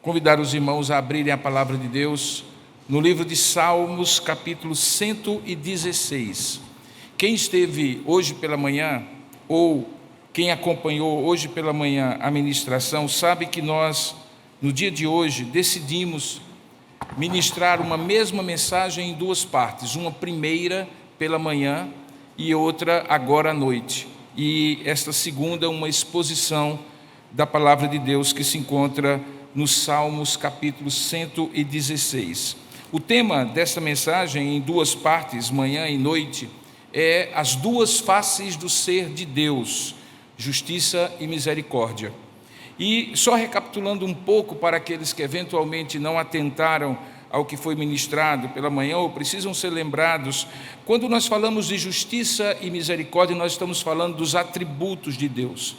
Convidar os irmãos a abrirem a palavra de Deus no livro de Salmos, capítulo 116. Quem esteve hoje pela manhã, ou quem acompanhou hoje pela manhã a ministração, sabe que nós, no dia de hoje, decidimos ministrar uma mesma mensagem em duas partes, uma primeira pela manhã e outra agora à noite. E esta segunda, uma exposição da palavra de Deus que se encontra nos Salmos, capítulo 116. O tema desta mensagem, em duas partes, manhã e noite, é as duas faces do ser de Deus, justiça e misericórdia. E só recapitulando um pouco para aqueles que eventualmente não atentaram ao que foi ministrado pela manhã ou precisam ser lembrados, quando nós falamos de justiça e misericórdia, nós estamos falando dos atributos de Deus,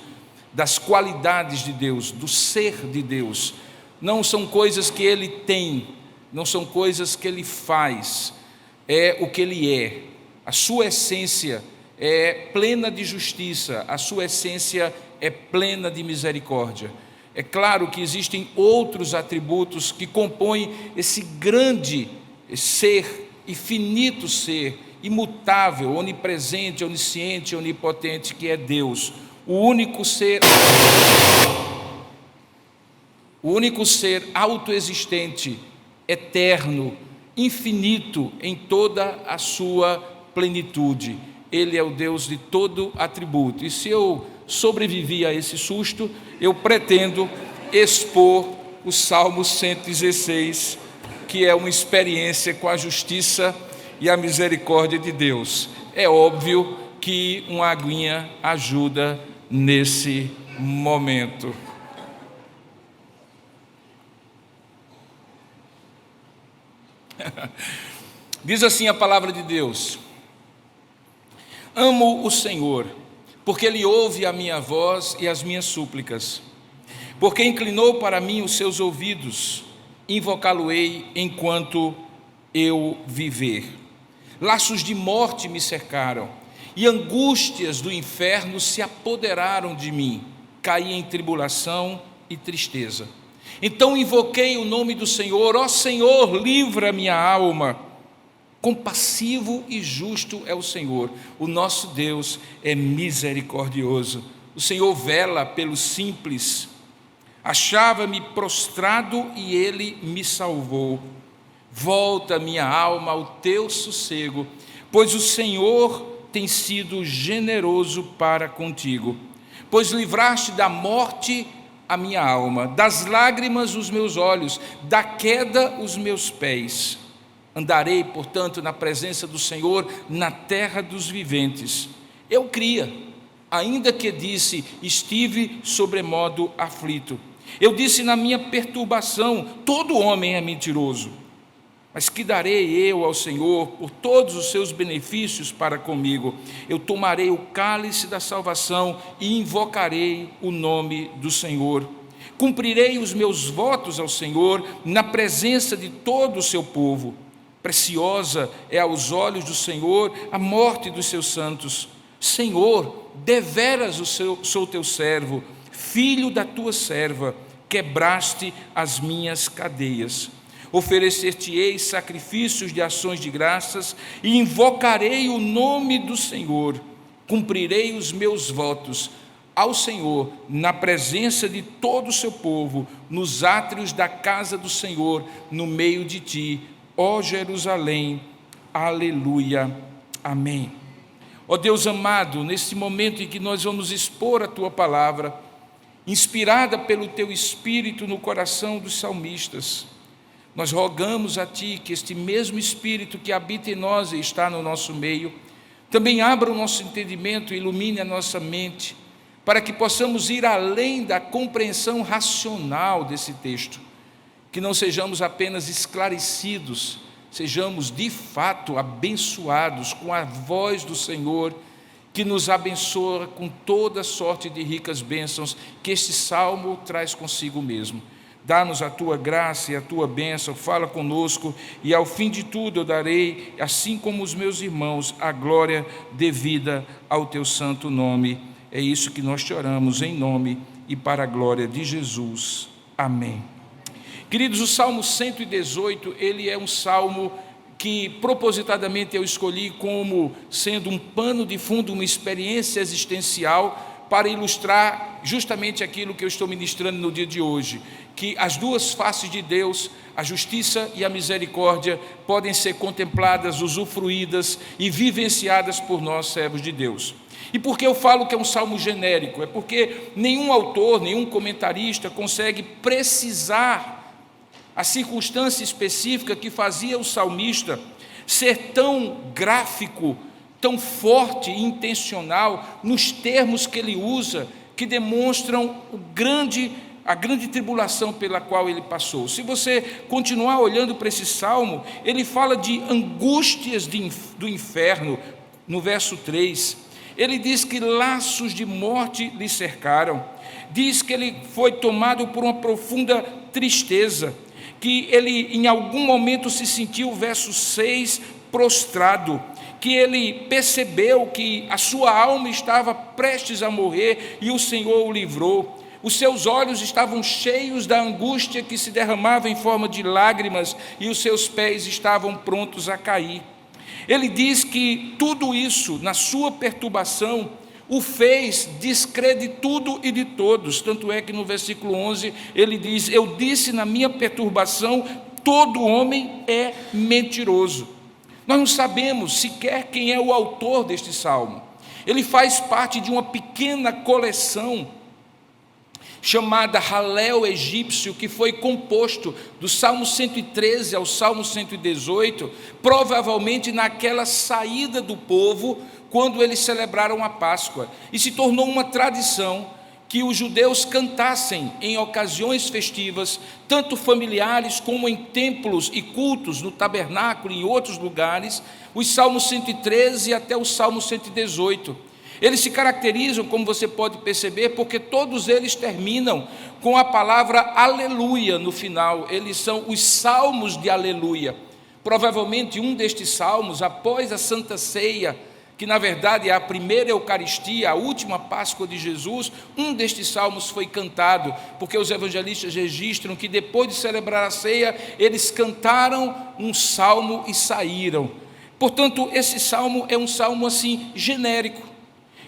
das qualidades de Deus, do ser de Deus. Não são coisas que Ele tem, não são coisas que Ele faz, é o que Ele é. A sua essência é plena de justiça, a sua essência é plena de misericórdia. É claro que existem outros atributos que compõem esse grande ser, infinito ser, imutável, onipresente, onisciente, onipotente, que é Deus. O único ser autoexistente, eterno, infinito em toda a sua plenitude. Ele é o Deus de todo atributo. E se eu sobrevivi a esse susto, eu pretendo expor o Salmo 116, que é uma experiência com a justiça e a misericórdia de Deus. É óbvio que uma aguinha ajuda nesse momento. Diz assim a palavra de Deus: amo o Senhor, porque Ele ouve a minha voz e as minhas súplicas, porque inclinou para mim os seus ouvidos, invocá-lo-ei enquanto eu viver. Laços de morte me cercaram, e angústias do inferno se apoderaram de mim. Caí em tribulação e tristeza. Então invoquei o nome do Senhor. Ó Senhor, livra minha alma. Compassivo e justo é o Senhor. O nosso Deus é misericordioso. O Senhor vela pelo simples. Achava-me prostrado e Ele me salvou. Volta minha alma ao teu sossego, pois o Senhor tem sido generoso para contigo. Pois livraste da morte a minha alma, das lágrimas os meus olhos, da queda os meus pés. Andarei, portanto, na presença do Senhor, na terra dos viventes. Eu cria, ainda que disse, estive sobremodo aflito. Eu disse na minha perturbação, todo homem é mentiroso. Mas que darei eu ao Senhor por todos os seus benefícios para comigo? Eu tomarei o cálice da salvação e invocarei o nome do Senhor. Cumprirei os meus votos ao Senhor na presença de todo o seu povo. Preciosa é aos olhos do Senhor a morte dos seus santos. Senhor, deveras sou teu servo, filho da tua serva, quebraste as minhas cadeias. Oferecer-te-ei sacrifícios de ações de graças e invocarei o nome do Senhor. Cumprirei os meus votos ao Senhor na presença de todo o seu povo, nos átrios da casa do Senhor, no meio de ti, ó Jerusalém. Aleluia. Amém. Ó Deus amado, nesse momento em que nós vamos expor a tua palavra, inspirada pelo teu Espírito no coração dos salmistas, nós rogamos a Ti que este mesmo Espírito que habita em nós e está no nosso meio, também abra o nosso entendimento e ilumine a nossa mente, para que possamos ir além da compreensão racional desse texto, que não sejamos apenas esclarecidos, sejamos de fato abençoados com a voz do Senhor, que nos abençoa com toda sorte de ricas bênçãos que este salmo traz consigo mesmo. Dá-nos a tua graça e a tua bênção, fala conosco, e ao fim de tudo eu darei, assim como os meus irmãos, a glória devida ao teu santo nome. É isso que nós te oramos em nome e para a glória de Jesus. Amém. Queridos, o Salmo 118, ele é um salmo que propositadamente eu escolhi como sendo um pano de fundo, uma experiência existencial para ilustrar justamente aquilo que eu estou ministrando no dia de hoje, que as duas faces de Deus, a justiça e a misericórdia, podem ser contempladas, usufruídas e vivenciadas por nós, servos de Deus. E por que eu falo que é um salmo genérico? É porque nenhum autor, nenhum comentarista consegue precisar a circunstância específica que fazia o salmista ser tão gráfico, tão forte e intencional nos termos que ele usa, que demonstram a grande tribulação pela qual ele passou. Se você continuar olhando para esse salmo, ele fala de angústias do inferno, no verso 3. Ele diz que laços de morte lhe cercaram, diz que ele foi tomado por uma profunda tristeza, que ele em algum momento se sentiu, verso 6, prostrado, que ele percebeu que a sua alma estava prestes a morrer e o Senhor o livrou. Os seus olhos estavam cheios da angústia que se derramava em forma de lágrimas e os seus pés estavam prontos a cair. Ele diz que tudo isso, na sua perturbação, o fez descrer de tudo e de todos. Tanto é que no versículo 11 ele diz: eu disse na minha perturbação, todo homem é mentiroso. Nós não sabemos sequer quem é o autor deste salmo. Ele faz parte de uma pequena coleção chamada Halel Egípcio, que foi composto do Salmo 113 ao Salmo 118, provavelmente naquela saída do povo, quando eles celebraram a Páscoa, e se tornou uma tradição que os judeus cantassem em ocasiões festivas, tanto familiares como em templos e cultos, no tabernáculo e em outros lugares, os Salmos 113 até o Salmo 118. Eles se caracterizam, como você pode perceber, porque todos eles terminam com a palavra aleluia no final. Eles são os salmos de aleluia. Provavelmente um destes salmos, após a Santa Ceia, que na verdade é a primeira Eucaristia, a última Páscoa de Jesus, um destes salmos foi cantado, porque os evangelistas registram que depois de celebrar a ceia, eles cantaram um salmo e saíram. Portanto, esse salmo é um salmo assim genérico.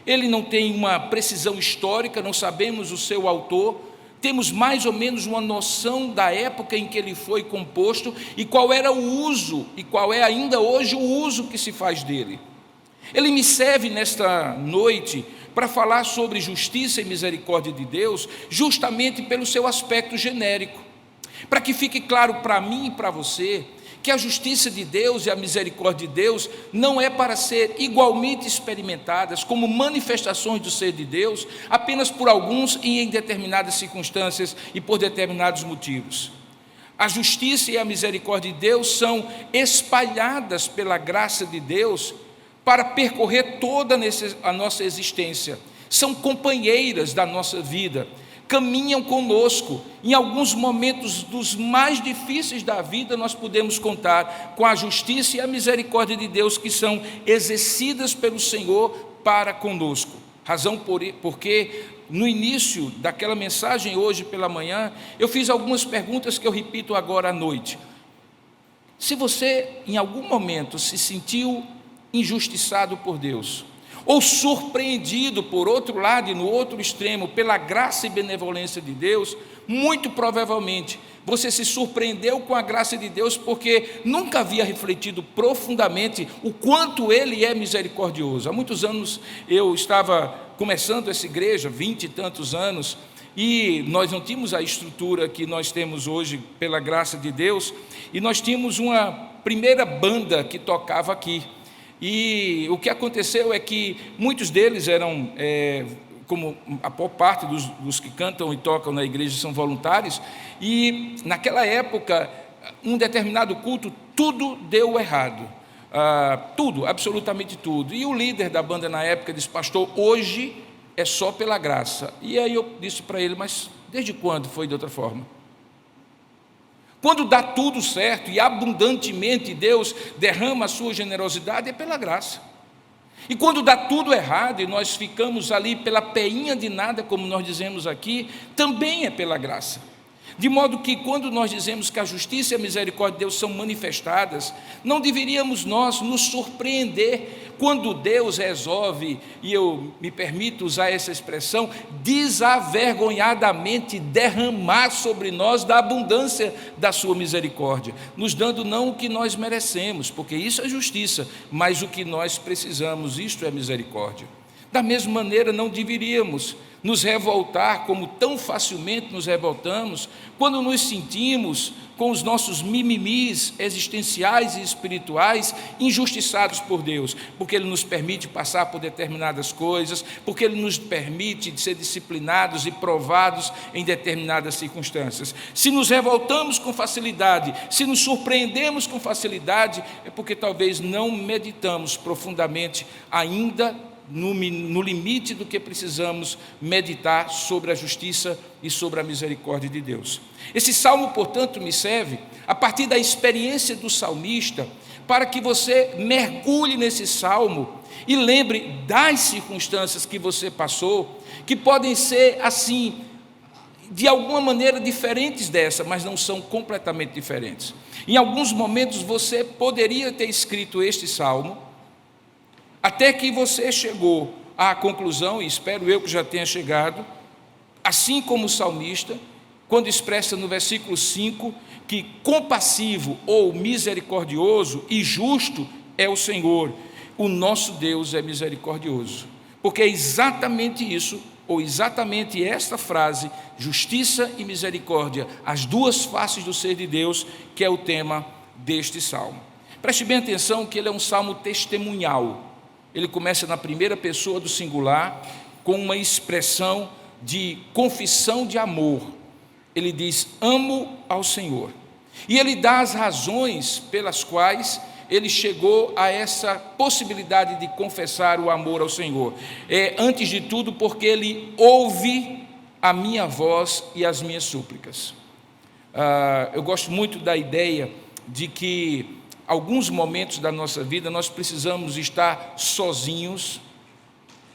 Ele não tem uma precisão histórica, não sabemos o seu autor, temos mais ou menos uma noção da época em que ele foi composto e qual era o uso, e qual é ainda hoje o uso que se faz dele. Ele me serve nesta noite para falar sobre justiça e misericórdia de Deus, justamente pelo seu aspecto genérico, para que fique claro para mim e para você que a justiça de Deus e a misericórdia de Deus não é para ser igualmente experimentadas como manifestações do ser de Deus apenas por alguns e em determinadas circunstâncias e por determinados motivos. A justiça e a misericórdia de Deus são espalhadas pela graça de Deus para percorrer toda a nossa existência, são companheiras da nossa vida, caminham conosco. Em alguns momentos dos mais difíceis da vida, nós podemos contar com a justiça e a misericórdia de Deus que são exercidas pelo Senhor para conosco. Razão porque no início daquela mensagem hoje pela manhã, eu fiz algumas perguntas que eu repito agora à noite. Se você em algum momento se sentiu injustiçado por Deus, ou surpreendido por outro lado e no outro extremo pela graça e benevolência de Deus, muito provavelmente você se surpreendeu com a graça de Deus porque nunca havia refletido profundamente o quanto Ele é misericordioso. Há muitos anos eu estava começando essa igreja, 20 e tantos anos, e nós não tínhamos a estrutura que nós temos hoje pela graça de Deus, e nós tínhamos uma primeira banda que tocava aqui. E o que aconteceu é que muitos deles eram, como a maior parte dos que cantam e tocam na igreja são voluntários, e naquela época, um determinado culto, tudo deu errado, tudo, absolutamente tudo. E o líder da banda na época disse: pastor, hoje é só pela graça. E aí eu disse para ele: mas desde quando foi de outra forma? Quando dá tudo certo e abundantemente Deus derrama a sua generosidade, é pela graça. E quando dá tudo errado e nós ficamos ali pela peinha de nada, como nós dizemos aqui, também é pela graça. De modo que, quando nós dizemos que a justiça e a misericórdia de Deus são manifestadas, não deveríamos nós nos surpreender quando Deus resolve, e eu me permito usar essa expressão, desavergonhadamente derramar sobre nós da abundância da sua misericórdia, nos dando não o que nós merecemos, porque isso é justiça, mas o que nós precisamos, isto é misericórdia. Da mesma maneira, não deveríamos nos revoltar como tão facilmente nos revoltamos quando nos sentimos com os nossos mimimis existenciais e espirituais injustiçados por Deus, porque Ele nos permite passar por determinadas coisas, porque Ele nos permite ser disciplinados e provados em determinadas circunstâncias. Se nos revoltamos com facilidade, se nos surpreendemos com facilidade, é porque talvez não meditamos profundamente ainda no limite do que precisamos meditar sobre a justiça e sobre a misericórdia de Deus. Esse salmo, portanto, me serve, a partir da experiência do salmista, para que você mergulhe nesse salmo e lembre das circunstâncias que você passou, que podem ser, assim, de alguma maneira diferentes dessa, mas não são completamente diferentes. Em alguns momentos você poderia ter escrito este salmo, até que você chegou à conclusão, e espero eu que já tenha chegado, assim como o salmista, quando expressa no versículo 5, que compassivo ou misericordioso e justo é o Senhor, o nosso Deus é misericordioso. Porque é exatamente isso, ou exatamente esta frase, justiça e misericórdia, as duas faces do ser de Deus, que é o tema deste salmo. Preste bem atenção que ele é um salmo testemunhal. Ele começa na primeira pessoa do singular, com uma expressão de confissão de amor. Ele diz, amo ao Senhor. E ele dá as razões pelas quais ele chegou a essa possibilidade de confessar o amor ao Senhor. Antes de tudo, porque ele ouve a minha voz e as minhas súplicas. Eu gosto muito da ideia de que alguns momentos da nossa vida nós precisamos estar sozinhos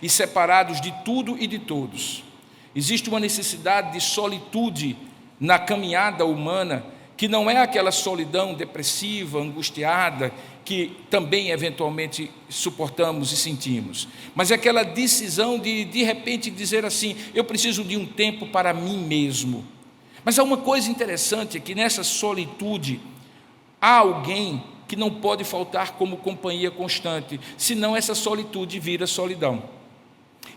e separados de tudo e de todos. Existe uma necessidade de solitude na caminhada humana, que não é aquela solidão depressiva, angustiada, que também eventualmente suportamos e sentimos, mas é aquela decisão de repente dizer assim, eu preciso de um tempo para mim mesmo. Mas há uma coisa interessante, é que nessa solitude há alguém que não pode faltar como companhia constante, senão essa solitude vira solidão.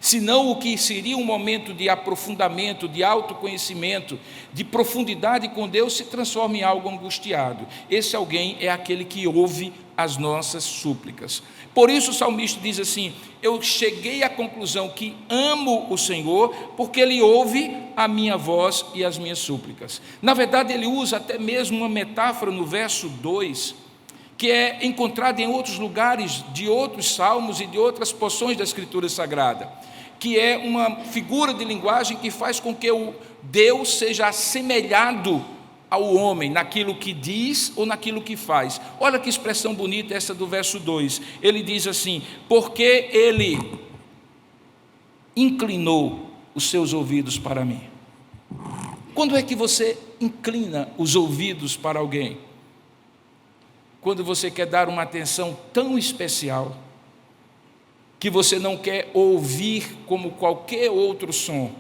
Senão o que seria um momento de aprofundamento, de autoconhecimento, de profundidade com Deus, se transforma em algo angustiado. Esse alguém é aquele que ouve as nossas súplicas. Por isso o salmista diz assim, eu cheguei à conclusão que amo o Senhor, porque Ele ouve a minha voz e as minhas súplicas. Na verdade, ele usa até mesmo uma metáfora no verso 2, que é encontrada em outros lugares de outros salmos e de outras porções da Escritura Sagrada, que é uma figura de linguagem que faz com que o Deus seja assemelhado ao homem, naquilo que diz ou naquilo que faz. Olha que expressão bonita essa do verso 2, ele diz assim, porque Ele inclinou os seus ouvidos para mim. Quando é que você inclina os ouvidos para alguém? Quando você quer dar uma atenção tão especial, que você não quer ouvir como qualquer outro som,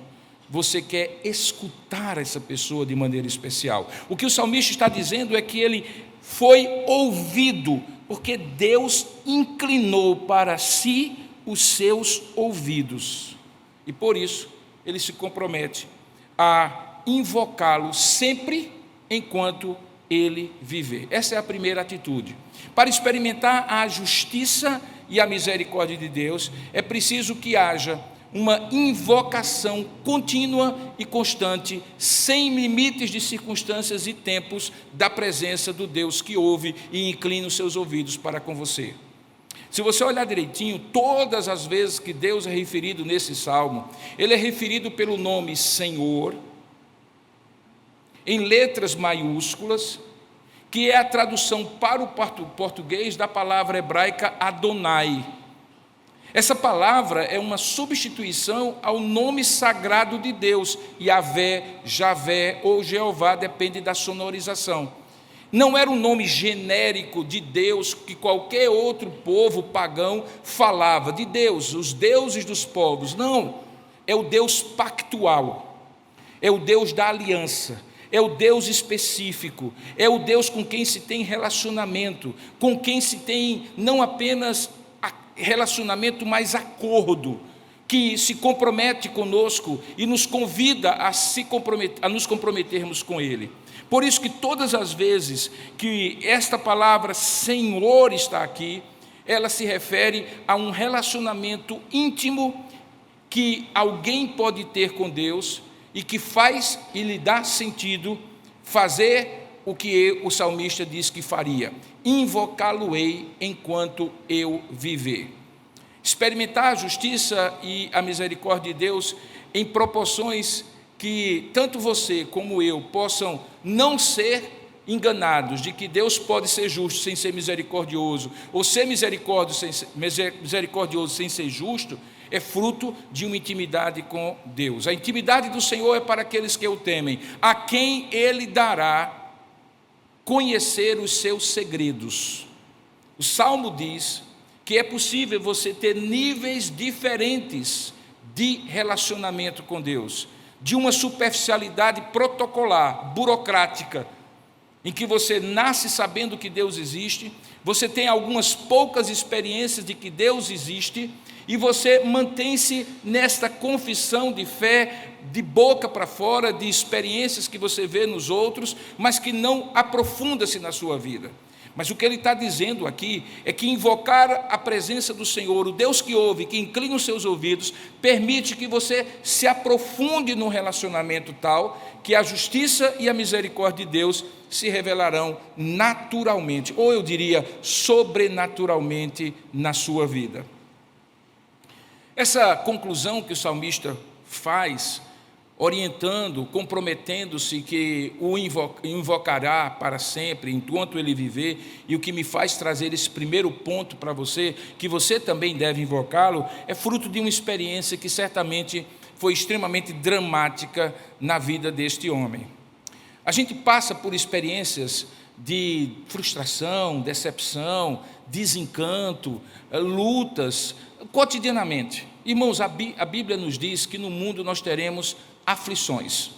você quer escutar essa pessoa de maneira especial. O que o salmista está dizendo é que ele foi ouvido, porque Deus inclinou para si os seus ouvidos, e por isso ele se compromete a invocá-lo sempre enquanto ele viver. Essa é a primeira atitude. Para experimentar a justiça e a misericórdia de Deus, é preciso que haja uma invocação contínua e constante, sem limites de circunstâncias e tempos, da presença do Deus que ouve e inclina os seus ouvidos para com você. Se você olhar direitinho, todas as vezes que Deus é referido nesse salmo, Ele é referido pelo nome Senhor, em letras maiúsculas, que é a tradução para o português da palavra hebraica Adonai. Essa palavra é uma substituição ao nome sagrado de Deus, Yahvé, Javé ou Jeová, depende da sonorização. Não era um nome genérico de Deus que qualquer outro povo pagão falava, de Deus, os deuses dos povos. Não, é o Deus pactual, é o Deus da aliança, é o Deus específico, é o Deus com quem se tem relacionamento, com quem se tem não apenas relacionamento, mas acordo, que se compromete conosco e nos convida a nos comprometermos com Ele. Por isso que todas as vezes que esta palavra Senhor está aqui, ela se refere a um relacionamento íntimo que alguém pode ter com Deus e que faz e lhe dá sentido fazer o que o salmista diz que faria: invocá-lo-ei enquanto eu viver. Experimentar a justiça e a misericórdia de Deus em proporções que tanto você como eu possam não ser enganados de que Deus pode ser justo sem ser misericordioso, ou ser misericordioso sem ser justo, é fruto de uma intimidade com Deus. A intimidade do Senhor é para aqueles que o temem, a quem Ele dará conhecer os seus segredos. O Salmo diz que é possível você ter níveis diferentes de relacionamento com Deus, de uma superficialidade protocolar, burocrática, em que você nasce sabendo que Deus existe, você tem algumas poucas experiências de que Deus existe, e você mantém-se nesta confissão de fé, de boca para fora, de experiências que você vê nos outros, mas que não aprofunda-se na sua vida. Mas o que ele está dizendo aqui é que invocar a presença do Senhor, o Deus que ouve, que inclina os seus ouvidos, permite que você se aprofunde num relacionamento tal que a justiça e a misericórdia de Deus se revelarão naturalmente, ou eu diria sobrenaturalmente, na sua vida. Essa conclusão que o salmista faz, orientando, comprometendo-se que o invocará para sempre, enquanto ele viver, e o que me faz trazer esse primeiro ponto para você, que você também deve invocá-lo, é fruto de uma experiência que certamente foi extremamente dramática na vida deste homem. A gente passa por experiências de frustração, decepção, desencanto, lutas, cotidianamente. Irmãos, a Bíblia nos diz que no mundo nós teremos aflições.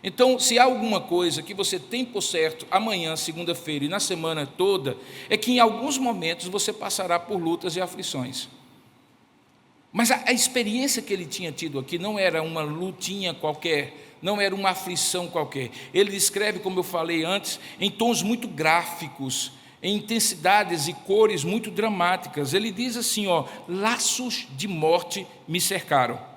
Então, se há alguma coisa que você tem por certo amanhã, segunda-feira e na semana toda, é que em alguns momentos você passará por lutas e aflições. Mas a experiência que ele tinha tido aqui não era uma lutinha qualquer, não era uma aflição qualquer. Ele descreve, como eu falei antes, em tons muito gráficos, em intensidades e cores muito dramáticas. Ele diz assim, laços de morte me cercaram.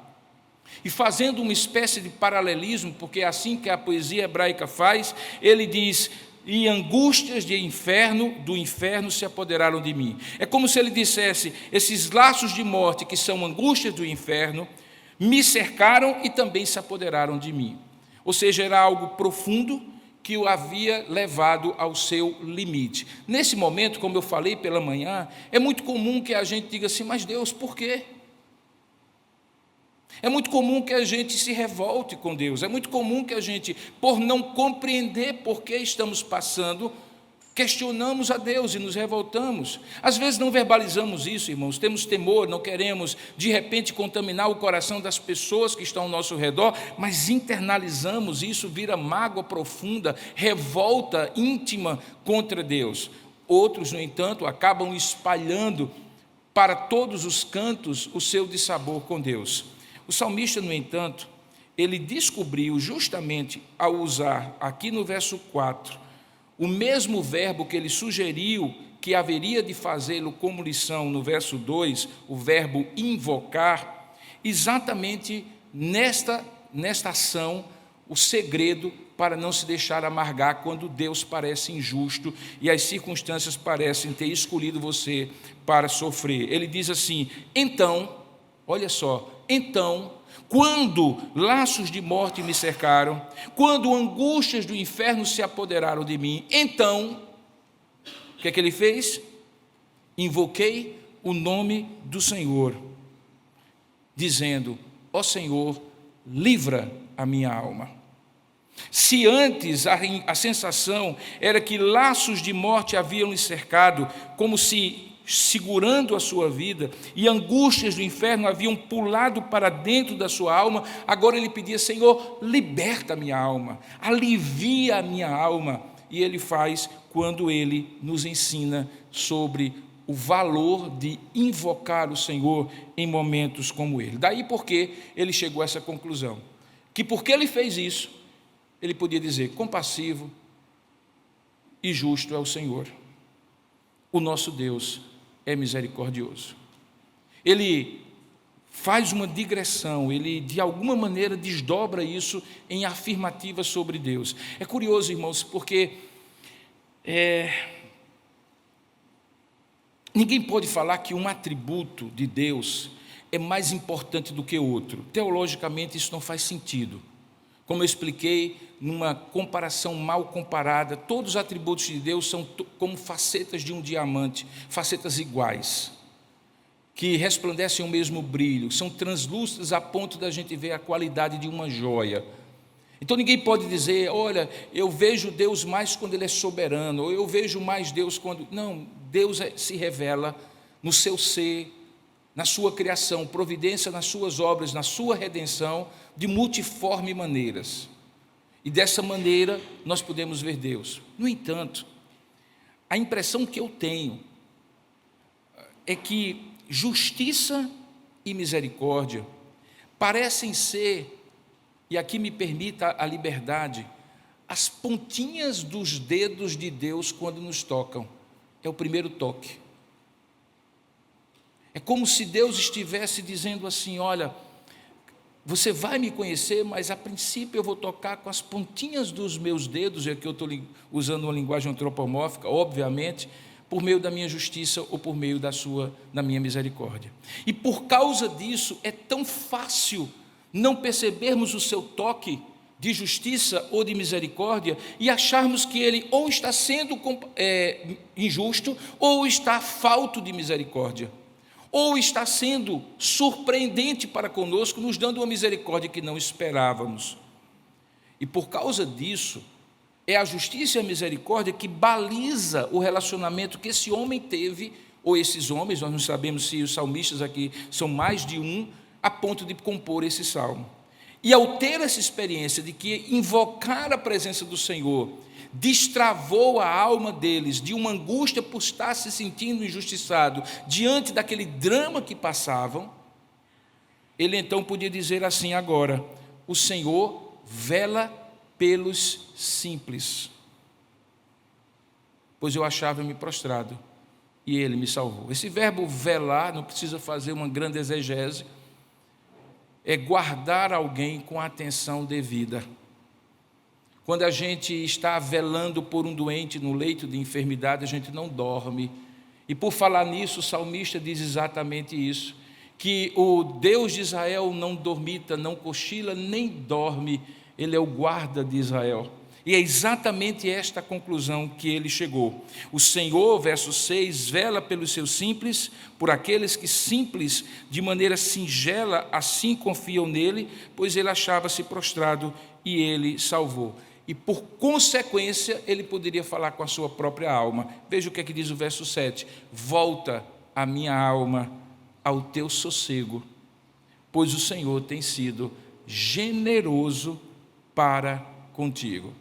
E fazendo uma espécie de paralelismo, porque é assim que a poesia hebraica faz, ele diz: e angústias do inferno se apoderaram de mim. É como se ele dissesse: esses laços de morte, que são angústias do inferno, me cercaram e também se apoderaram de mim. Ou seja, era algo profundo que o havia levado ao seu limite. Nesse momento, como eu falei pela manhã, é muito comum que a gente diga assim: mas Deus, por quê? É muito comum que a gente se revolte com Deus, é muito comum que a gente, por não compreender por que estamos passando, questionamos a Deus e nos revoltamos. Às vezes não verbalizamos isso, irmãos, temos temor, não queremos de repente contaminar o coração das pessoas que estão ao nosso redor, mas internalizamos isso, vira mágoa profunda, revolta íntima contra Deus. Outros, no entanto, acabam espalhando para todos os cantos o seu dissabor com Deus. O salmista, no entanto, ele descobriu justamente ao usar aqui no verso 4 o mesmo verbo que ele sugeriu que haveria de fazê-lo como lição no verso 2, o verbo invocar, exatamente nesta ação, o segredo para não se deixar amargar quando Deus parece injusto e as circunstâncias parecem ter escolhido você para sofrer. Ele diz assim: então, olha só, então, quando laços de morte me cercaram, quando angústias do inferno se apoderaram de mim, então, o que é que ele fez? Invoquei o nome do Senhor, dizendo: ó Senhor, livra a minha alma. Se antes a sensação era que laços de morte haviam lhe cercado, como se segurando a sua vida, e angústias do inferno haviam pulado para dentro da sua alma, agora ele pedia: Senhor, liberta a minha alma, alivia a minha alma. E ele faz quando ele nos ensina sobre o valor de invocar o Senhor em momentos como ele. Daí porque ele chegou a essa conclusão, que porque ele fez isso, ele podia dizer: compassivo e justo é o Senhor, o nosso Deus é misericordioso. Ele faz uma digressão, ele de alguma maneira desdobra isso em afirmativa sobre Deus. É curioso, irmãos, porque ninguém pode falar que um atributo de Deus é mais importante do que outro. Teologicamente isso não faz sentido. Como eu expliquei, numa comparação mal comparada, todos os atributos de Deus são como facetas de um diamante, facetas iguais, que resplandecem o mesmo brilho, são translúcidas a ponto da gente ver a qualidade de uma joia. Então ninguém pode dizer: olha, eu vejo Deus mais quando Ele é soberano, ou eu vejo mais Deus quando... Não, Deus se revela no seu ser, na sua criação, providência nas suas obras, na sua redenção, de multiforme maneiras. E dessa maneira nós podemos ver Deus. No entanto, a impressão que eu tenho é que justiça e misericórdia parecem ser, e aqui me permita a liberdade, as pontinhas dos dedos de Deus quando nos tocam. É o primeiro toque. É como se Deus estivesse dizendo assim: olha, você vai me conhecer, mas a princípio eu vou tocar com as pontinhas dos meus dedos, é que eu estou usando uma linguagem antropomórfica, obviamente, por meio da minha justiça ou por meio da minha misericórdia. E por causa disso é tão fácil não percebermos o seu toque de justiça ou de misericórdia e acharmos que ele ou está sendo injusto ou está falto de misericórdia, ou está sendo surpreendente para conosco, nos dando uma misericórdia que não esperávamos. E por causa disso, é a justiça e a misericórdia que baliza o relacionamento que esse homem teve, ou esses homens, nós não sabemos se os salmistas aqui são mais de um, a ponto de compor esse salmo. E ao ter essa experiência de que invocar a presença do Senhor destravou a alma deles de uma angústia por estar se sentindo injustiçado diante daquele drama que passavam, ele então podia dizer assim agora: o Senhor vela pelos simples, pois eu achava-me prostrado e ele me salvou. Esse verbo velar, não precisa fazer uma grande exegese, é guardar alguém com a atenção devida. Quando a gente está velando por um doente no leito de enfermidade, a gente não dorme. E por falar nisso, o salmista diz exatamente isso, que o Deus de Israel não dormita, não cochila, nem dorme, Ele é o guarda de Israel. E é exatamente esta a conclusão que ele chegou. O Senhor, verso 6, vela pelos seus simples, por aqueles que simples, de maneira singela, assim confiam nele, pois ele achava-se prostrado e ele salvou. E por consequência, ele poderia falar com a sua própria alma. Veja o que é que diz o verso 7. Volta a minha alma ao teu sossego, pois o Senhor tem sido generoso para contigo.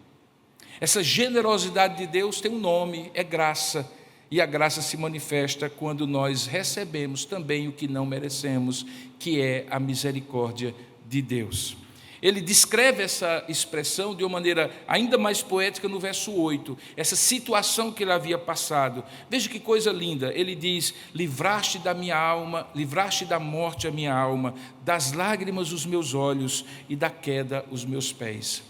Essa generosidade de Deus tem um nome, é graça. E a graça se manifesta quando nós recebemos também o que não merecemos, que é a misericórdia de Deus. Ele descreve essa expressão de uma maneira ainda mais poética no verso 8, essa situação que ele havia passado. Veja que coisa linda, ele diz: livraste da minha alma, livraste da morte a minha alma, das lágrimas os meus olhos e da queda os meus pés.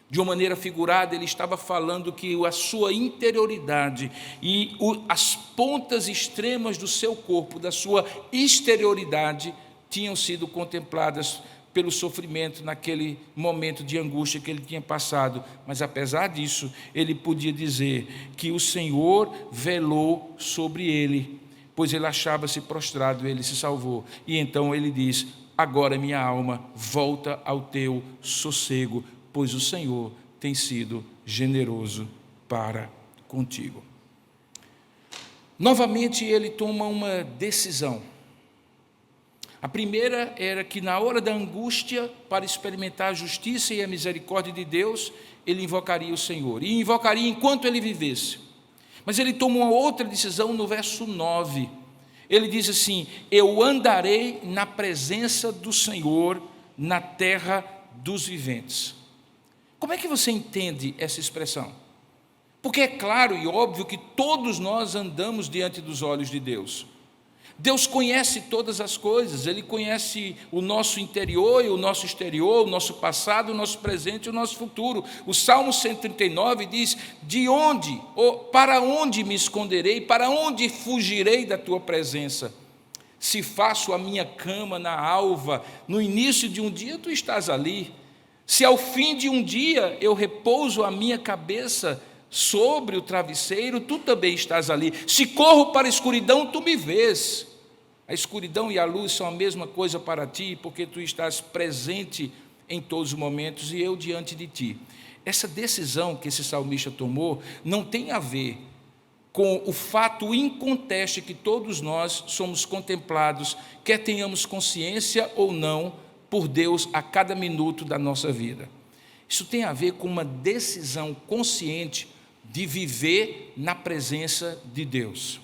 De uma maneira figurada, ele estava falando que a sua interioridade e as pontas extremas do seu corpo, da sua exterioridade, tinham sido contempladas pelo sofrimento naquele momento de angústia que ele tinha passado. Mas apesar disso, ele podia dizer que o Senhor velou sobre ele, pois ele achava-se prostrado, ele se salvou. E então ele diz: agora minha alma volta ao teu sossego, pois o Senhor tem sido generoso para contigo. Novamente ele toma uma decisão. A primeira era que na hora da angústia, para experimentar a justiça e a misericórdia de Deus, ele invocaria o Senhor, e invocaria enquanto ele vivesse. Mas ele toma uma outra decisão no verso 9. Ele diz assim: eu andarei na presença do Senhor na terra dos viventes. Como é que você entende essa expressão? Porque é claro e óbvio que todos nós andamos diante dos olhos de Deus. Deus conhece todas as coisas, Ele conhece o nosso interior e o nosso exterior, o nosso passado, o nosso presente e o nosso futuro. O Salmo 139 diz: de onde, ou para onde me esconderei, para onde fugirei da tua presença? Se faço a minha cama na alva, no início de um dia tu estás ali. Se ao fim de um dia eu repouso a minha cabeça sobre o travesseiro, tu também estás ali. Se corro para a escuridão, tu me vês. A escuridão e a luz são a mesma coisa para ti, porque tu estás presente em todos os momentos e eu diante de ti. Essa decisão que esse salmista tomou não tem a ver com o fato inconteste que todos nós somos contemplados, quer tenhamos consciência ou não, por Deus a cada minuto da nossa vida. Isso tem a ver com uma decisão consciente de viver na presença de Deus.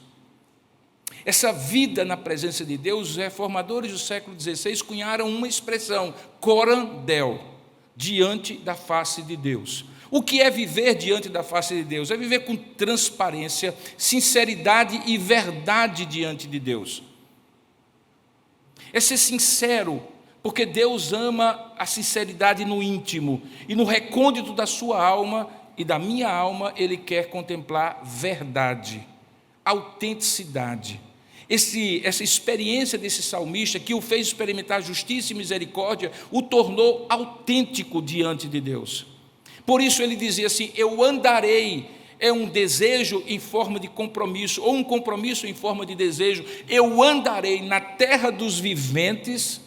Essa vida na presença de Deus, os reformadores do século XVI cunharam uma expressão, coram Deo, diante da face de Deus. O que é viver diante da face de Deus? É viver com transparência, sinceridade e verdade diante de Deus. É ser sincero, porque Deus ama a sinceridade no íntimo, e no recôndito da sua alma e da minha alma, Ele quer contemplar verdade, autenticidade. Essa experiência desse salmista, que o fez experimentar justiça e misericórdia, o tornou autêntico diante de Deus. Por isso ele dizia assim: eu andarei, é um desejo em forma de compromisso, ou um compromisso em forma de desejo, eu andarei na terra dos viventes,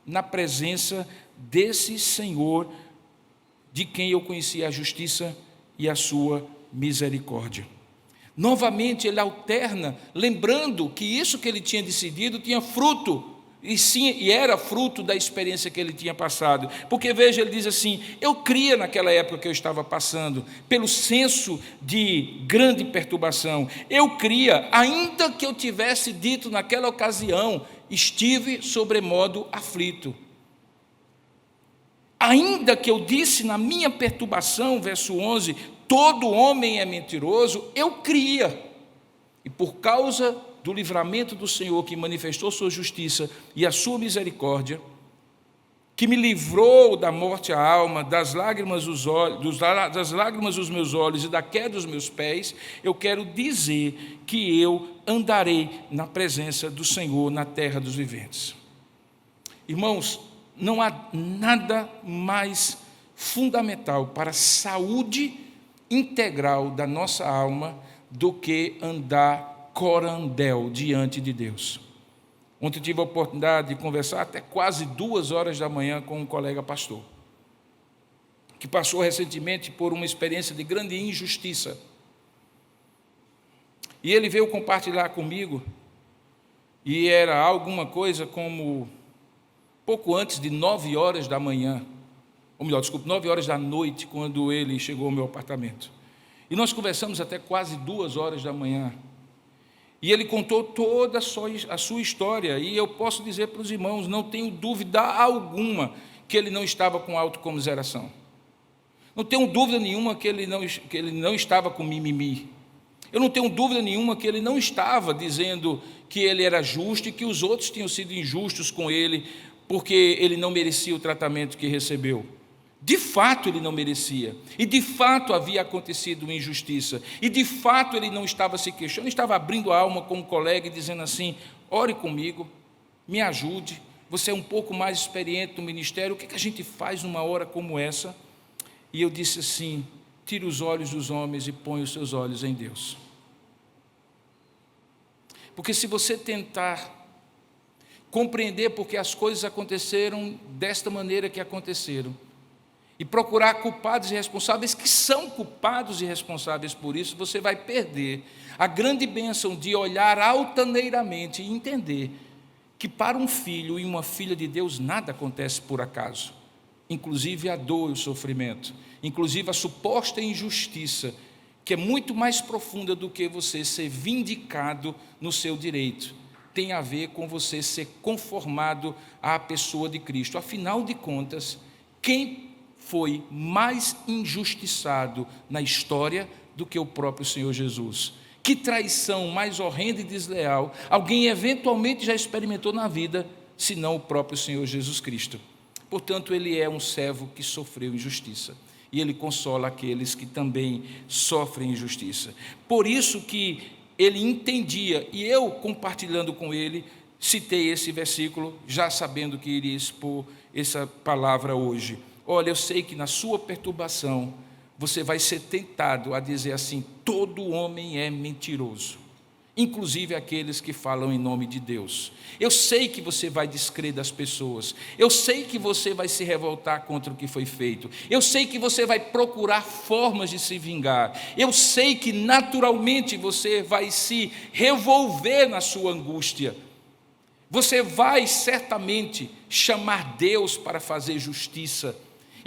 na presença desse Senhor, de quem eu conhecia a justiça e a sua misericórdia. Novamente ele alterna, lembrando que isso que ele tinha decidido tinha fruto, e era fruto da experiência que ele tinha passado. Porque veja, ele diz assim: eu cria naquela época que eu estava passando, pelo senso de grande perturbação, eu cria, ainda que eu tivesse dito naquela ocasião, estive sobremodo aflito. Ainda que eu disse na minha perturbação, verso 11, todo homem é mentiroso, eu cria. E por causa do livramento do Senhor, que manifestou sua justiça e a sua misericórdia, que me livrou da morte à alma, das lágrimas dos olhos, das lágrimas dos meus olhos e da queda dos meus pés, eu quero dizer que eu andarei na presença do Senhor na terra dos viventes. Irmãos, não há nada mais fundamental para a saúde integral da nossa alma do que andar coram Deo diante de Deus. Ontem tive a oportunidade de conversar até quase 2 horas da manhã com um colega pastor, que passou recentemente por uma experiência de grande injustiça. E ele veio compartilhar comigo, e era alguma coisa como pouco antes de 9 horas da manhã, ou melhor, 9 horas da noite, quando ele chegou ao meu apartamento. E nós conversamos até quase 2 horas da manhã. E ele contou toda a sua história, e eu posso dizer para os irmãos, não tenho dúvida alguma que ele não estava com autocomiseração. Não tenho dúvida nenhuma que ele não estava com mimimi. Eu não tenho dúvida nenhuma que ele não estava dizendo que ele era justo e que os outros tinham sido injustos com ele, porque ele não merecia o tratamento que recebeu. De fato ele não merecia, e de fato havia acontecido uma injustiça, e de fato ele não estava se queixando, estava abrindo a alma com um colega e dizendo assim: ore comigo, me ajude, você é um pouco mais experiente no ministério, o que a gente faz numa hora como essa? E eu disse assim: tire os olhos dos homens e põe os seus olhos em Deus. Porque se você tentar compreender porque as coisas aconteceram desta maneira que aconteceram, e procurar culpados e responsáveis que são culpados e responsáveis por isso, você vai perder a grande bênção de olhar altaneiramente e entender que para um filho e uma filha de Deus nada acontece por acaso, inclusive a dor e o sofrimento, inclusive a suposta injustiça, que é muito mais profunda do que você ser vindicado no seu direito, tem a ver com você ser conformado à pessoa de Cristo. Afinal de contas, quem foi mais injustiçado na história do que o próprio Senhor Jesus? Que traição mais horrenda e desleal alguém eventualmente já experimentou na vida, senão o próprio Senhor Jesus Cristo? Portanto, ele é um servo que sofreu injustiça, e ele consola aqueles que também sofrem injustiça. Por isso que ele entendia, e eu, compartilhando com ele, citei esse versículo, já sabendo que iria expor essa palavra hoje. Olha, eu sei que na sua perturbação você vai ser tentado a dizer assim: todo homem é mentiroso, inclusive aqueles que falam em nome de Deus. Eu sei que você vai descrer das pessoas, eu sei que você vai se revoltar contra o que foi feito, eu sei que você vai procurar formas de se vingar, eu sei que naturalmente você vai se revolver na sua angústia, você vai certamente chamar Deus para fazer justiça,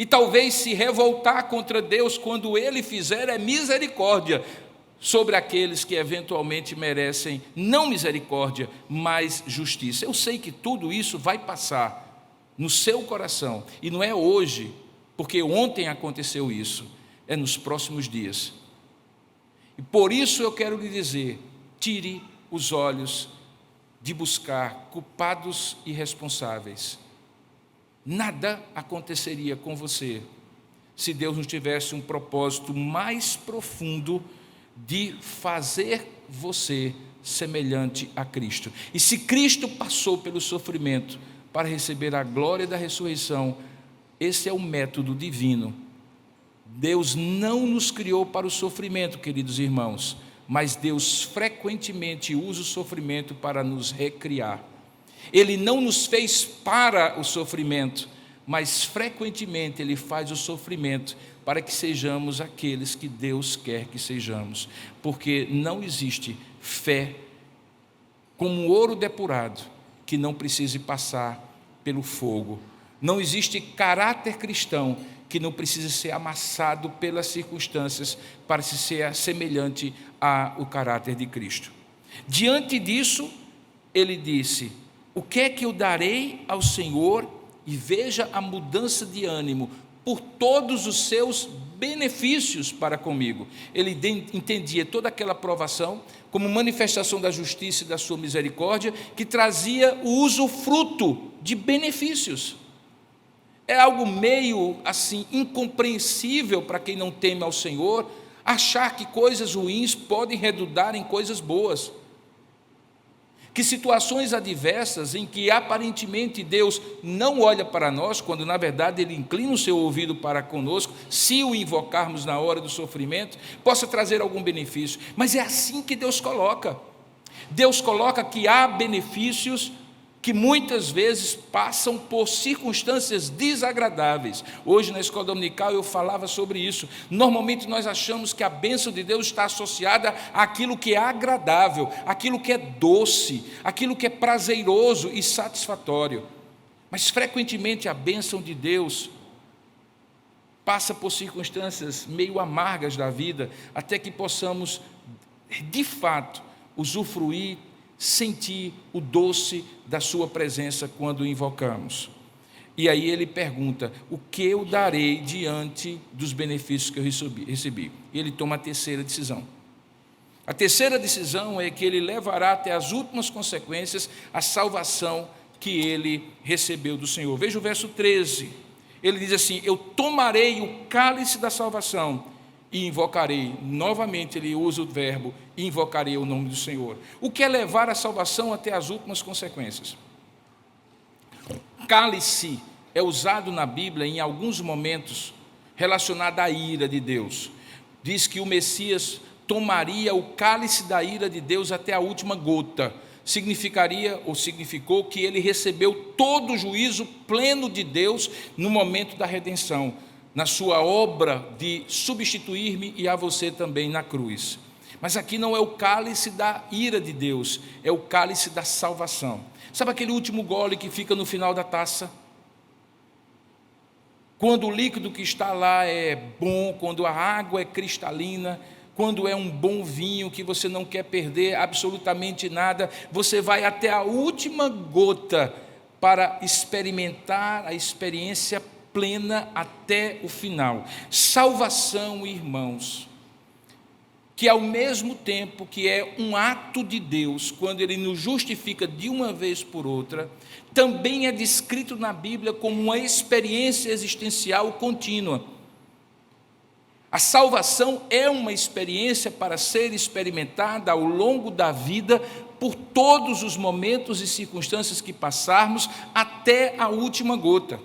e talvez se revoltar contra Deus quando Ele fizer misericórdia sobre aqueles que eventualmente merecem não misericórdia, mas justiça. Eu sei que tudo isso vai passar no seu coração, e não é hoje, porque ontem aconteceu isso, é nos próximos dias. E por isso eu quero lhe dizer: tire os olhos de buscar culpados e responsáveis. Nada aconteceria com você se Deus não tivesse um propósito mais profundo de fazer você semelhante a Cristo. E se Cristo passou pelo sofrimento para receber a glória da ressurreição, esse é o método divino. Deus não nos criou para o sofrimento, queridos irmãos, mas Deus frequentemente usa o sofrimento para nos recriar. Ele não nos fez para o sofrimento, mas frequentemente Ele faz o sofrimento para que sejamos aqueles que Deus quer que sejamos, porque não existe fé como ouro depurado que não precise passar pelo fogo, não existe caráter cristão que não precise ser amassado pelas circunstâncias para se ser semelhante ao caráter de Cristo. Diante disso, ele disse: o que é que eu darei ao Senhor? E veja a mudança de ânimo, por todos os seus benefícios para comigo. Ele entendia toda aquela provação como manifestação da justiça e da sua misericórdia, que trazia o usufruto de benefícios. É algo meio assim incompreensível para quem não teme ao Senhor, achar que coisas ruins podem redundar em coisas boas, que situações adversas em que aparentemente Deus não olha para nós, quando na verdade Ele inclina o seu ouvido para conosco, se o invocarmos na hora do sofrimento, possa trazer algum benefício. Mas é assim que Deus coloca. Deus coloca que há benefícios que muitas vezes passam por circunstâncias desagradáveis. Hoje na escola dominical eu falava sobre isso. Normalmente nós achamos que a bênção de Deus está associada àquilo que é agradável, àquilo que é doce, àquilo que é prazeroso e satisfatório. Mas frequentemente a bênção de Deus passa por circunstâncias meio amargas da vida, até que possamos de fato usufruir, sentir o doce da sua presença quando o invocamos. E aí ele pergunta: o que eu darei diante dos benefícios que eu recebi? E ele toma a terceira decisão. A terceira decisão é que ele levará até as últimas consequências a salvação que ele recebeu do Senhor. Veja o verso 13. Ele diz assim: eu tomarei o cálice da salvação e invocarei, novamente ele usa o verbo, e invocarei o nome do Senhor. O que é levar a salvação até as últimas consequências? Cálice é usado na Bíblia em alguns momentos relacionado à ira de Deus. Diz que o Messias tomaria o cálice da ira de Deus até a última gota. Significou que ele recebeu todo o juízo pleno de Deus no momento da redenção, na sua obra de substituir-me e a você também na cruz. Mas aqui não é o cálice da ira de Deus, é o cálice da salvação. Sabe aquele último gole que fica no final da taça? Quando o líquido que está lá é bom, quando a água é cristalina, quando é um bom vinho que você não quer perder absolutamente nada, você vai até a última gota para experimentar a experiência plena até o final. Salvação, irmãos, que ao mesmo tempo que é um ato de Deus, quando Ele nos justifica de uma vez por outra, também é descrito na Bíblia como uma experiência existencial contínua. A salvação é uma experiência para ser experimentada ao longo da vida, por todos os momentos e circunstâncias que passarmos, até a última gota.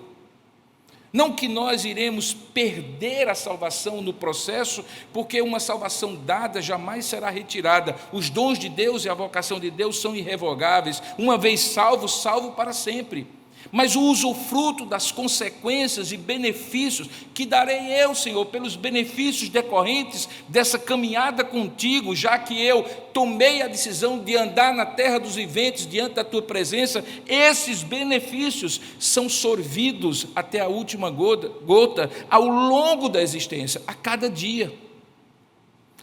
Não que nós iremos perder a salvação no processo, porque uma salvação dada jamais será retirada. Os dons de Deus e a vocação de Deus são irrevogáveis. Uma vez salvo, salvo para sempre. Mas o usufruto das consequências e benefícios que darei eu, Senhor, pelos benefícios decorrentes dessa caminhada contigo, já que eu tomei a decisão de andar na terra dos viventes diante da tua presença, esses benefícios são sorvidos até a última gota ao longo da existência, a cada dia.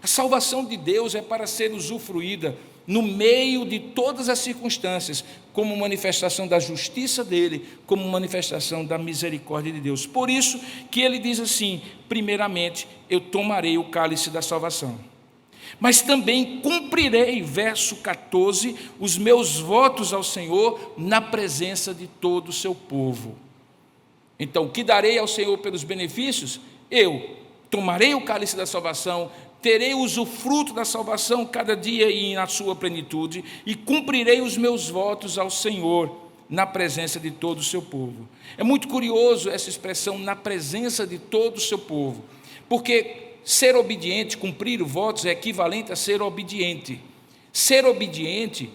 A salvação de Deus é para ser usufruída no meio de todas as circunstâncias, como manifestação da justiça dele, como manifestação da misericórdia de Deus. Por isso que ele diz assim: primeiramente, eu tomarei o cálice da salvação, mas também cumprirei, verso 14, os meus votos ao Senhor na presença de todo o seu povo. Então, o que darei ao Senhor pelos benefícios? Eu tomarei o cálice da salvação, terei usufruto da salvação cada dia e na sua plenitude, e cumprirei os meus votos ao Senhor na presença de todo o seu povo. É muito curioso essa expressão, na presença de todo o seu povo, porque ser obediente, cumprir os votos, é equivalente a ser obediente. Ser obediente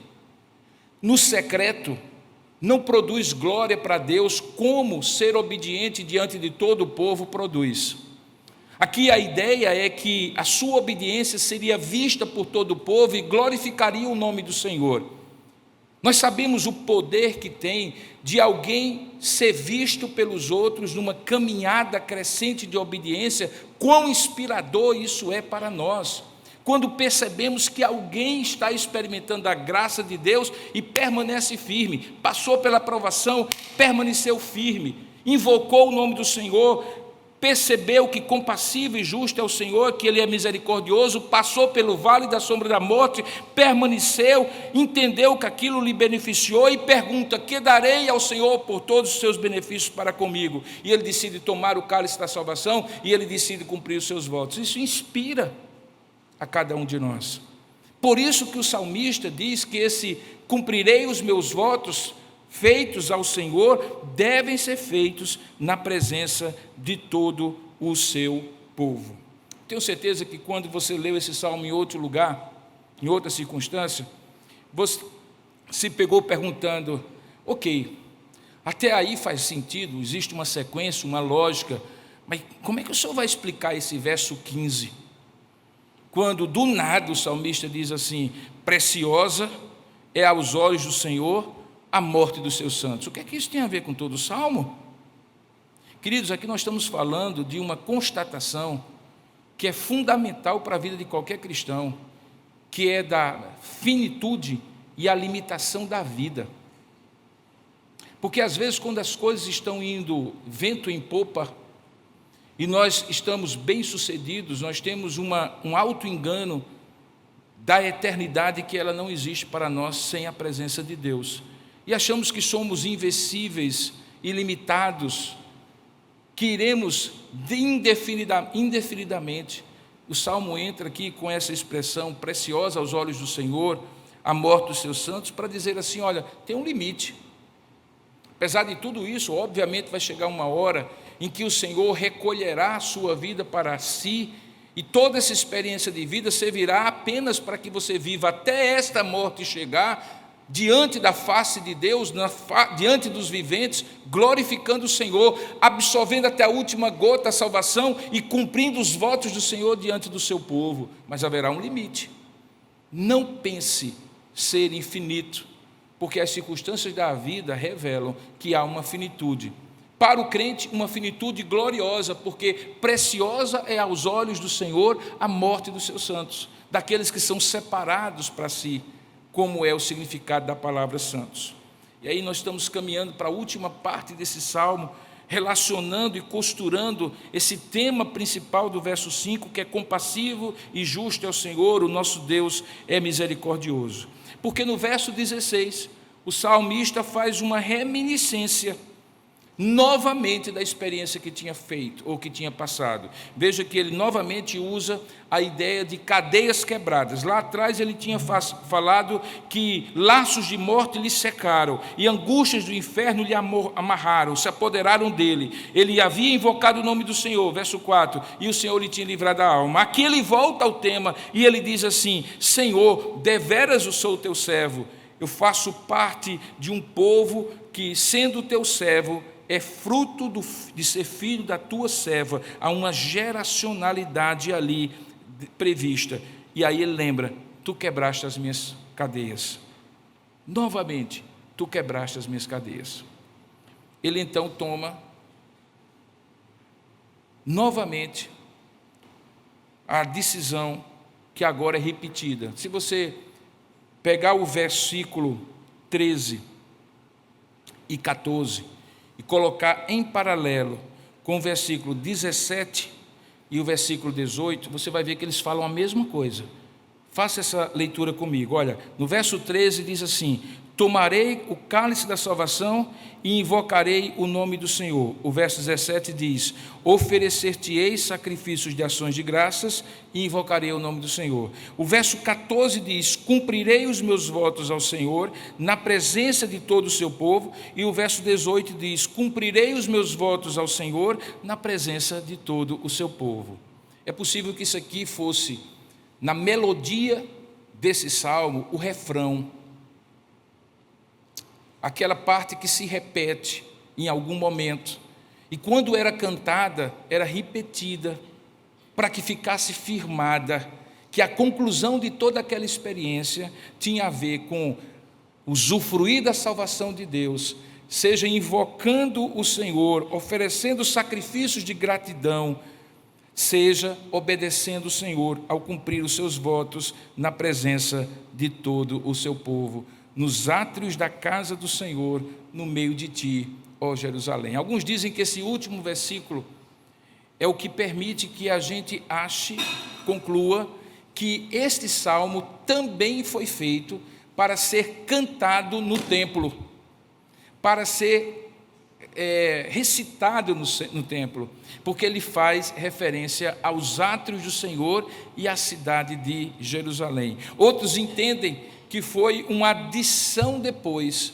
no secreto não produz glória para Deus como ser obediente diante de todo o povo produz. Aqui a ideia é que a sua obediência seria vista por todo o povo e glorificaria o nome do Senhor. Nós sabemos o poder que tem de alguém ser visto pelos outros numa caminhada crescente de obediência, quão inspirador isso é para nós. Quando percebemos que alguém está experimentando a graça de Deus e permanece firme, passou pela provação, permaneceu firme, invocou o nome do Senhor, percebeu que compassivo e justo é o Senhor, que Ele é misericordioso, passou pelo vale da sombra da morte, permaneceu, entendeu que aquilo lhe beneficiou e pergunta: que darei ao Senhor por todos os seus benefícios para comigo? E ele decide tomar o cálice da salvação e ele decide cumprir os seus votos. Isso inspira a cada um de nós. Por isso que o salmista diz que esse cumprirei os meus votos feitos ao Senhor, devem ser feitos na presença de todo o seu povo. Tenho certeza que quando você leu esse salmo em outro lugar, em outra circunstância, você se pegou perguntando: ok, até aí faz sentido, existe uma sequência, uma lógica, mas como é que o senhor vai explicar esse verso 15? Quando do nada o salmista diz assim: preciosa é aos olhos do Senhor a morte dos seus santos. O que é que isso tem a ver com todo o salmo? Queridos, aqui nós estamos falando de uma constatação que é fundamental para a vida de qualquer cristão, que é da finitude e a limitação da vida. Porque às vezes, quando as coisas estão indo vento em popa e nós estamos bem-sucedidos, nós temos um auto-engano da eternidade, que ela não existe para nós sem a presença de Deus. E achamos que somos invencíveis, ilimitados, que iremos indefinidamente. O Salmo entra aqui com essa expressão, preciosa aos olhos do Senhor, a morte dos seus santos, para dizer assim: olha, tem um limite. Apesar de tudo isso, obviamente vai chegar uma hora em que o Senhor recolherá a sua vida para si, E toda essa experiência de vida servirá apenas para que você viva até esta morte chegar, diante da face de Deus, diante dos viventes, glorificando o Senhor, absorvendo até a última gota a salvação e cumprindo os votos do Senhor diante do seu povo. Mas haverá um limite. Não pense ser infinito, porque as circunstâncias da vida revelam que há uma finitude. Para o crente, uma finitude gloriosa, porque preciosa é aos olhos do Senhor a morte dos seus santos, daqueles que são separados para si, como é o significado da palavra santos. E aí nós estamos caminhando para a última parte desse salmo, relacionando e costurando esse tema principal do verso 5, que é compassivo e justo é o Senhor, o nosso Deus é misericordioso. Porque no verso 16, o salmista faz uma reminiscência novamente da experiência que tinha feito ou que tinha passado. Veja que ele novamente usa a ideia de cadeias quebradas. Lá atrás ele tinha falado que laços de morte lhe secaram e angústias do inferno lhe amarraram, se apoderaram dele. Ele havia invocado o nome do Senhor, verso 4, e o Senhor lhe tinha livrado a alma. Aqui ele volta ao tema e ele diz assim: Senhor, deveras eu sou o teu servo, eu faço parte de um povo que, sendo teu servo, é fruto de ser filho da tua serva. Há uma geracionalidade ali prevista. E aí ele lembra: tu quebraste as minhas cadeias. Novamente, tu quebraste as minhas cadeias. Ele então toma novamente a decisão que agora é repetida. Se você pegar o versículo 13 e 14 e colocar em paralelo com o versículo 17 e o versículo 18, você vai ver que eles falam a mesma coisa. Faça essa leitura comigo. Olha, no verso 13 diz assim: tomarei o cálice da salvação e invocarei o nome do Senhor. O verso 17 diz: oferecer-te-ei sacrifícios de ações de graças e invocarei o nome do Senhor. O verso 14 diz: cumprirei os meus votos ao Senhor na presença de todo o seu povo. E o verso 18 diz: cumprirei os meus votos ao Senhor na presença de todo o seu povo. É possível que isso aqui fosse, na melodia desse salmo, o refrão, aquela parte que se repete em algum momento, e quando era cantada, era repetida, para que ficasse firmada, que a conclusão de toda aquela experiência tinha a ver com usufruir da salvação de Deus, seja invocando o Senhor, oferecendo sacrifícios de gratidão, seja obedecendo o Senhor ao cumprir os seus votos na presença de todo o seu povo, nos átrios da casa do Senhor, no meio de ti, ó Jerusalém. Alguns dizem que esse último versículo é o que permite que a gente conclua que este salmo também foi feito para ser cantado no templo, para ser recitado no templo, porque ele faz referência aos átrios do Senhor e à cidade de Jerusalém. Outros entendem que foi uma adição depois,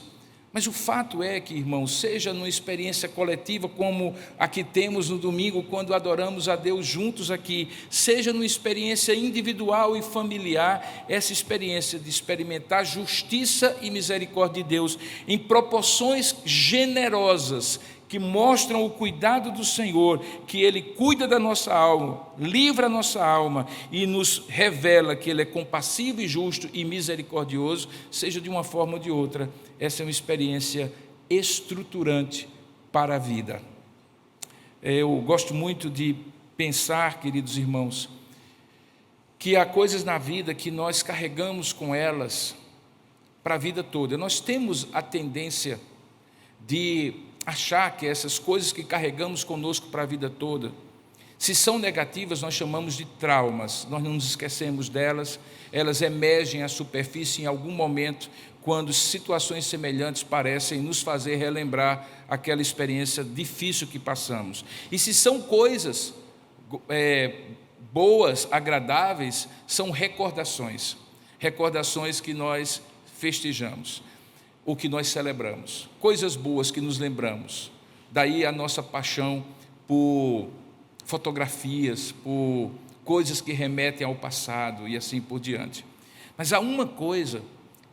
mas o fato é que, irmãos, seja numa experiência coletiva como a que temos no domingo, quando adoramos a Deus juntos aqui, seja numa experiência individual e familiar, essa experiência de experimentar justiça e misericórdia de Deus em proporções generosas, que mostram o cuidado do Senhor, que Ele cuida da nossa alma, livra a nossa alma e nos revela que Ele é compassivo e justo e misericordioso, seja de uma forma ou de outra, essa é uma experiência estruturante para a vida. Eu gosto muito de pensar, queridos irmãos, que há coisas na vida que nós carregamos com elas para a vida toda. Nós temos a tendência de achar que essas coisas que carregamos conosco para a vida toda, se são negativas, nós chamamos de traumas, nós não nos esquecemos delas, elas emergem à superfície em algum momento, quando situações semelhantes parecem nos fazer relembrar aquela experiência difícil que passamos. E se são coisas boas, agradáveis, são recordações que nós festejamos, o que nós celebramos, coisas boas que nos lembramos. Daí a nossa paixão por fotografias, por coisas que remetem ao passado e assim por diante. Mas há uma coisa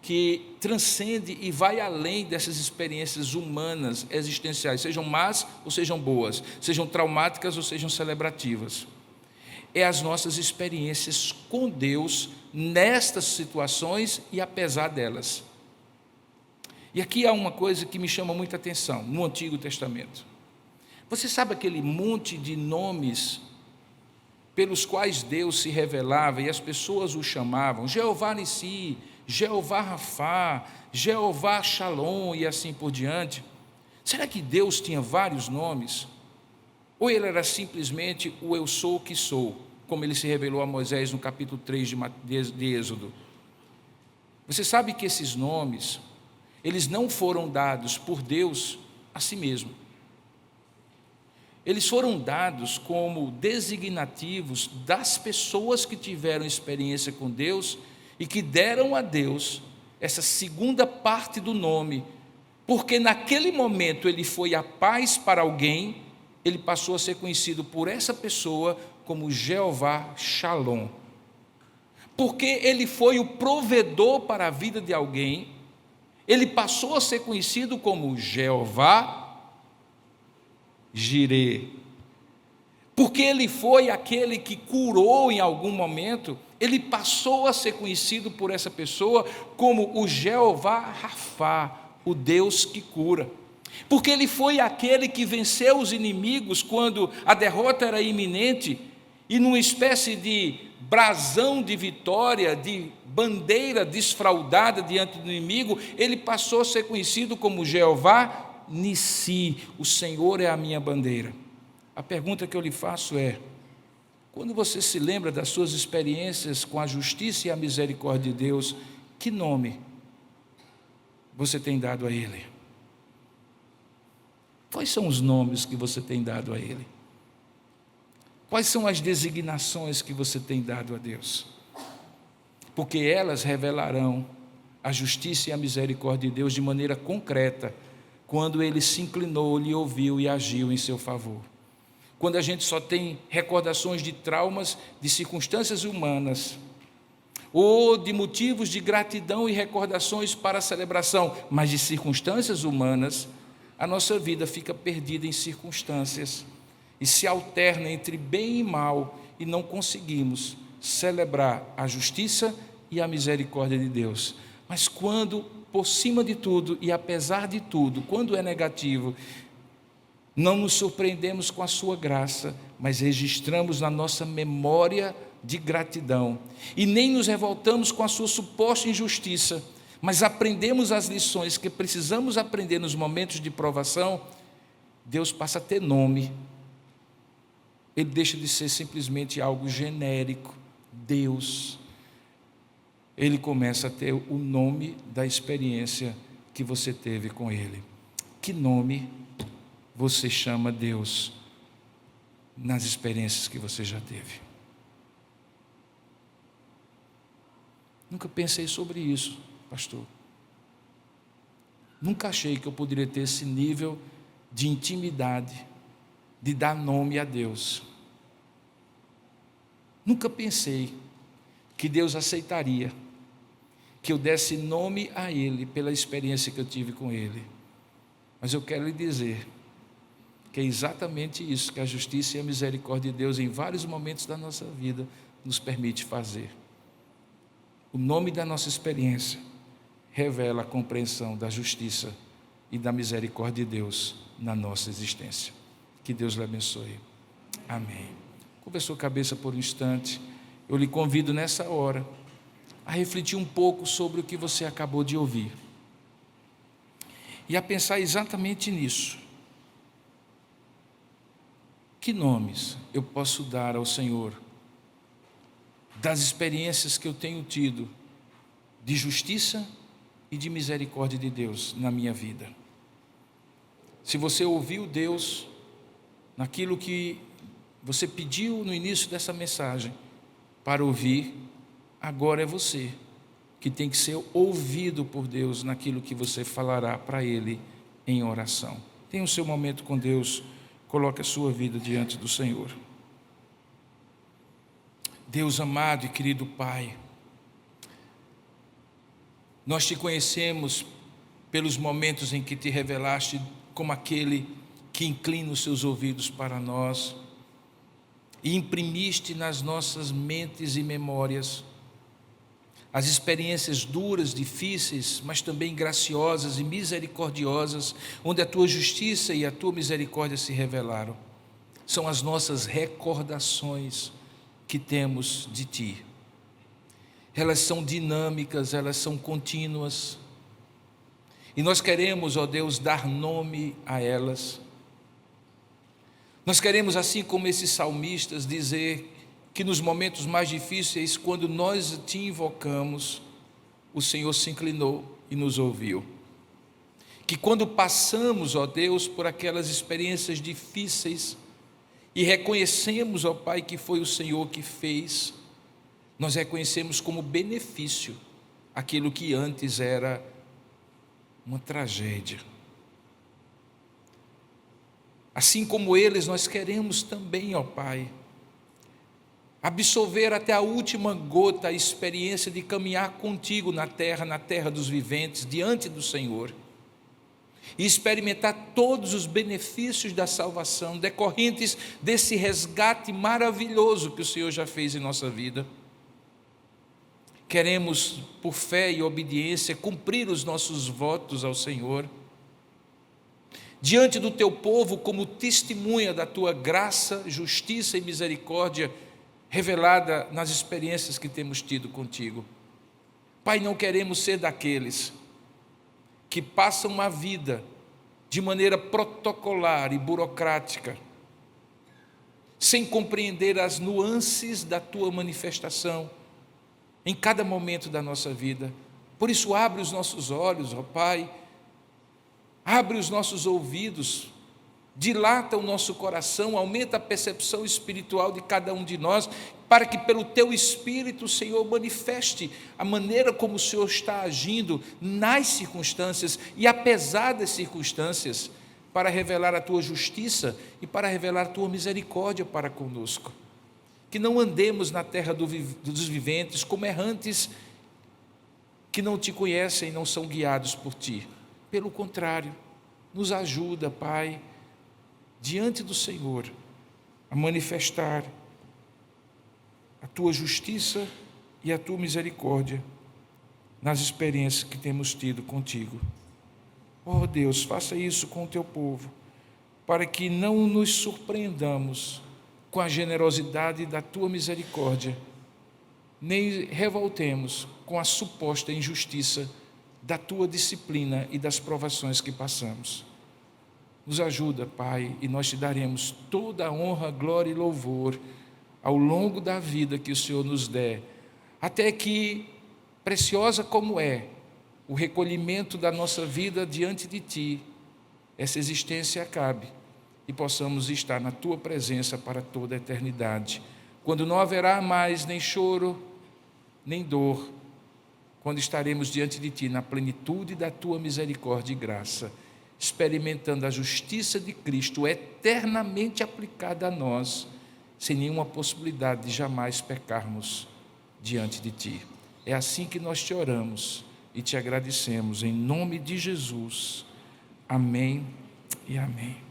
que transcende e vai além dessas experiências humanas existenciais, sejam más ou sejam boas, sejam traumáticas ou sejam celebrativas. É as nossas experiências com Deus nestas situações e apesar delas. E aqui há uma coisa que me chama muita atenção, no Antigo Testamento. Você sabe aquele monte de nomes pelos quais Deus se revelava e as pessoas o chamavam? Jeová Nissi, Jeová Rafá, Jeová Shalom e assim por diante. Será que Deus tinha vários nomes? Ou ele era simplesmente o eu sou o que sou, como ele se revelou a Moisés no capítulo 3 de Êxodo? Você sabe que esses nomes, eles não foram dados por Deus a si mesmo. Eles foram dados como designativos das pessoas que tiveram experiência com Deus e que deram a Deus essa segunda parte do nome, porque naquele momento ele foi a paz para alguém, ele passou a ser conhecido por essa pessoa como Jeová Shalom. Porque ele foi o provedor para a vida de alguém, ele passou a ser conhecido como Jeová Jireh. Porque ele foi aquele que curou em algum momento, ele passou a ser conhecido por essa pessoa como o Jeová Rafá, o Deus que cura. Porque ele foi aquele que venceu os inimigos quando a derrota era iminente, e numa espécie de brasão de vitória, de bandeira desfraudada diante do inimigo, ele passou a ser conhecido como Jeová Nissi, o Senhor é a minha bandeira. A pergunta que eu lhe faço é: quando você se lembra das suas experiências com a justiça e a misericórdia de Deus, que nome você tem dado a Ele? Quais são os nomes que você tem dado a Ele? Quais são as designações que você tem dado a Deus? Porque elas revelarão a justiça e a misericórdia de Deus de maneira concreta, quando Ele se inclinou, lhe ouviu e agiu em seu favor. Quando a gente só tem recordações de traumas, de circunstâncias humanas, ou de motivos de gratidão e recordações para a celebração, mas de circunstâncias humanas, a nossa vida fica perdida em circunstâncias e se alterna entre bem e mal, e não conseguimos celebrar a justiça e a misericórdia de Deus. Mas quando, por cima de tudo e apesar de tudo, quando é negativo, não nos surpreendemos com a sua graça, mas registramos na nossa memória de gratidão, e nem nos revoltamos com a sua suposta injustiça, mas aprendemos as lições que precisamos aprender nos momentos de provação. Deus passa a ter nome, Ele deixa de ser simplesmente algo genérico, Deus. Ele começa a ter o nome da experiência que você teve com Ele. Que nome você chama Deus nas experiências que você já teve? Nunca pensei sobre isso, pastor. Nunca achei que eu poderia ter esse nível de intimidade, de dar nome a Deus. Nunca pensei que Deus aceitaria que eu desse nome a Ele pela experiência que eu tive com Ele. Mas eu quero lhe dizer que é exatamente isso que a justiça e a misericórdia de Deus, em vários momentos da nossa vida, nos permite fazer. O nome da nossa experiência revela a compreensão da justiça e da misericórdia de Deus na nossa existência. Que Deus lhe abençoe. Amém. Curva a sua cabeça por um instante. Eu lhe convido nessa hora a refletir um pouco sobre o que você acabou de ouvir e a pensar exatamente nisso. Que nomes eu posso dar ao Senhor das experiências que eu tenho tido de justiça e de misericórdia de Deus na minha vida? Se você ouviu Deus naquilo que você pediu no início dessa mensagem para ouvir, agora é você que tem que ser ouvido por Deus naquilo que você falará para Ele em oração. Tenha o seu momento com Deus, coloque a sua vida diante do Senhor. Deus amado e querido Pai, nós te conhecemos pelos momentos em que te revelaste como aquele que inclina os seus ouvidos para nós e imprimiste nas nossas mentes e memórias as experiências duras, difíceis, mas também graciosas e misericordiosas, onde a tua justiça e a tua misericórdia se revelaram. São as nossas recordações que temos de ti. Elas são dinâmicas, elas são contínuas. E nós queremos, ó Deus, dar nome a elas. Nós queremos, assim como esses salmistas, dizer que nos momentos mais difíceis, quando nós te invocamos, o Senhor se inclinou e nos ouviu. Que quando passamos, ó Deus, por aquelas experiências difíceis e reconhecemos, ó Pai, que foi o Senhor que fez, nós reconhecemos como benefício aquilo que antes era uma tragédia. Assim como eles, nós queremos também, ó Pai, absorver até a última gota a experiência de caminhar contigo na terra dos viventes, diante do Senhor, e experimentar todos os benefícios da salvação decorrentes desse resgate maravilhoso que o Senhor já fez em nossa vida. Queremos, por fé e obediência, cumprir os nossos votos ao Senhor, diante do teu povo, como testemunha da tua graça, justiça e misericórdia revelada nas experiências que temos tido contigo. Pai, não queremos ser daqueles que passam a vida de maneira protocolar e burocrática, sem compreender as nuances da tua manifestação em cada momento da nossa vida. Por isso, abre os nossos olhos, ó Pai, abre os nossos ouvidos, dilata o nosso coração, aumenta a percepção espiritual de cada um de nós, para que pelo Teu Espírito, Senhor, manifeste a maneira como o Senhor está agindo nas circunstâncias e apesar das circunstâncias, para revelar a Tua justiça e para revelar a Tua misericórdia para conosco. Que não andemos na terra dos viventes como errantes que não Te conhecem e não são guiados por Ti. Pelo contrário, nos ajuda, Pai, diante do Senhor, a manifestar a Tua justiça e a Tua misericórdia nas experiências que temos tido contigo. Oh Deus, faça isso com o Teu povo, para que não nos surpreendamos com a generosidade da Tua misericórdia, nem revoltemos com a suposta injustiça da Tua disciplina e das provações que passamos. Nos ajuda, Pai, e nós Te daremos toda a honra, glória e louvor ao longo da vida que o Senhor nos der, até que, preciosa como é o recolhimento da nossa vida diante de Ti, essa existência acabe e possamos estar na Tua presença para toda a eternidade, quando não haverá mais nem choro, nem dor, quando estaremos diante de Ti na plenitude da Tua misericórdia e graça, experimentando a justiça de Cristo eternamente aplicada a nós, sem nenhuma possibilidade de jamais pecarmos diante de Ti. É assim que nós Te oramos e Te agradecemos, em nome de Jesus. Amém e amém.